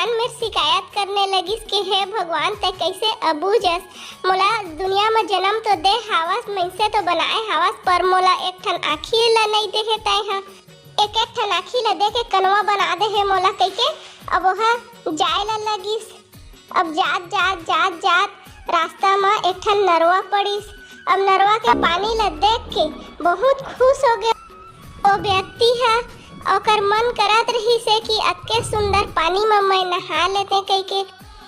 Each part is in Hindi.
भगवान में शिकायत करने लगिस कि हे भगवान ते कैसे अबूझस मोला दुनिया में जन्म तो दे हावस मइसे तो बनाए हावस पर मोला एक ठन आँखी ला नहीं देखे तै हा एक ठन आँखी ला दे के कनवा बना दे हे मोला कइके अब वह जाए ला लगिस। अब जात जात जात जात रास्ता में एक ठन नरवा पड़िस। अब नरवा के पानी ला देख के बहुत खुश हो गया। वो व्यक्ति है ओकर मन करत रही से कि अतके सुंदर पानी में मैं नहा लेते कइके।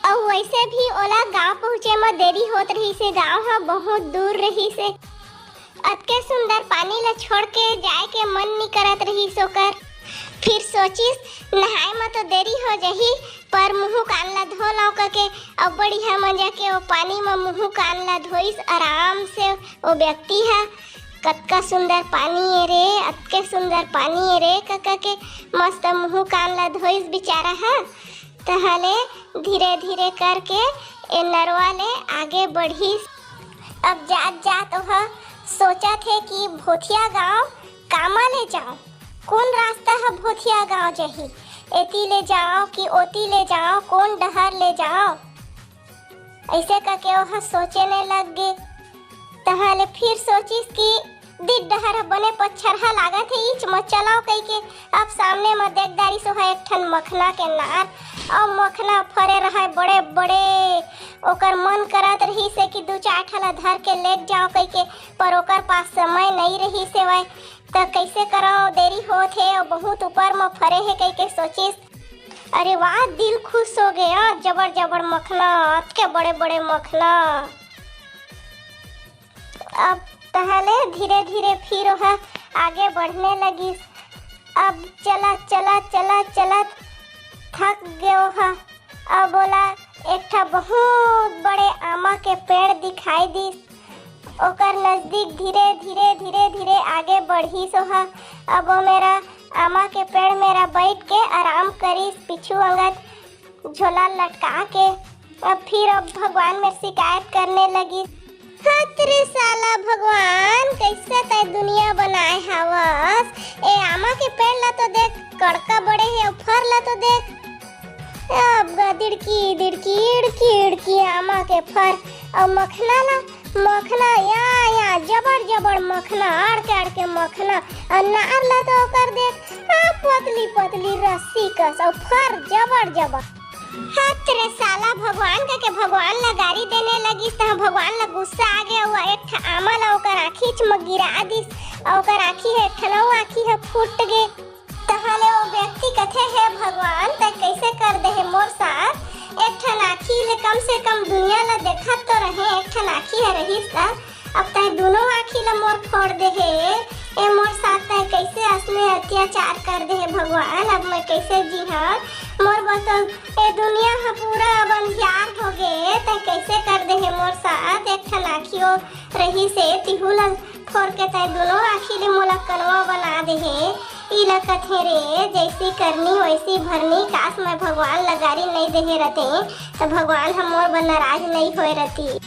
और वैसे भी ओला गांव पहुँचे में देरी होत रही से, गांव हा बहुत दूर रही से। अतके सुंदर पानी ला छोड़ के जाए के मन नहीं करत रही सोकर। फिर सोचिस नहाए में तो देरी हो जाही पर मुँह कान ला धो लाओ करके अब बढ़िया मजा के वो पानी में मुँह कान ला धोइस आराम से। वो व्यक्ति है कतका सुंदर पानी है रे, अतके सुंदर पानी है रे कका के मस्त मुँह कान ला धोइस बेचारा है। तहले धीरे धीरे करके ए नरवा ले आगे बढ़िस। अब जात जात वह सोचा थे कि भोथिया गांव कामा ले जाओ, कौन रास्ता है भोथिया गांव जही, एती ले जाओ कि ओती ले जाओ, कौन डहर ले जाओ। ऐसे करके वह सोचने लग गए। तहाले फिर सोचिस कि दिद डहर बने पच्छरहा लागत है इच मत चलाओ कई के। अब सामने में देख दारी सो है एक ठन मखना के नार और मखना फरे रहा बड़े बड़े। ओकर मन करत रही से कि दो चार ठला धर के ले जाओ कई के पर ओकर पास समय नहीं रही से वह तो कैसे करो, देरी होत है और बहुत ऊपर में फरे है कई के सोचिस। अरे वाह दिल खुश हो गया, जबर जबर मखना, अतके बड़े बड़े मखना। अब तहले धीरे धीरे फिर वह आगे बढ़ने लगी। अब चला चला चला चला थक गयो है। अब बोला एक ठा बहुत बड़े आमा के पेड़ दिखाई दी। ओकर नजदीक धीरे धीरे धीरे धीरे आगे बढ़ी सो है। अब वो मेरा आमा के पेड़ मेरा बैठ के आराम करी पिछू अंगत झोला लटका के। अब फिर अब भगवान में शिकायत करने लगी। हतरे साला भगवान कैसे तय दुनिया बनाए हवस। ए आमा के पेड़ ला तो देख कड़का बड़े है, फर ला तो देख अब दिड़की दिड़की इड़की इड़की आमा के फर। और मखना ला मखना या जबर जबर मखना आड़ के मखना। और नार ला तो कर देख पतली पतली रस्सी कस और फर जबर जबर। हाँ तेरे साला भगवान के भगवान ला गाड़ी देने लगी तो भगवान ला गुस्सा आ गया। हुआ एक ठा आमा ला ओकर आँखी में गिरा दिस और ओकर आँखी है ठनऊ आँखी है फूट गए। तहाले वो व्यक्ति कथे है भगवान त कैसे कर दे है मोर साथ। एक ठन आँखी ले कम से कम दुनिया ला देखत तो रहे, एक ठन आँखी है रही सा अब तय दोनों आँखी ला मोर फोड़ दे है। ए मोर साथ तय कैसे असली अत्याचार कर दे है भगवान। अब मैं कैसे जी हाँ मोर बस ए दुनिया हा पूरा अब अंधियार हो गए तय कैसे कर दे है मोर साथ। एक ठन आँखियों रही से तिहुला फोड़ के तय दोनों आँखी ले मोला कनवा बना दे है। इला कथे रे जैसी करनी वैसी भरनी। काश मैं भगवान लगारी नहीं दे रहते तो भगवान हम मोर बर नाराज नहीं होए रहती।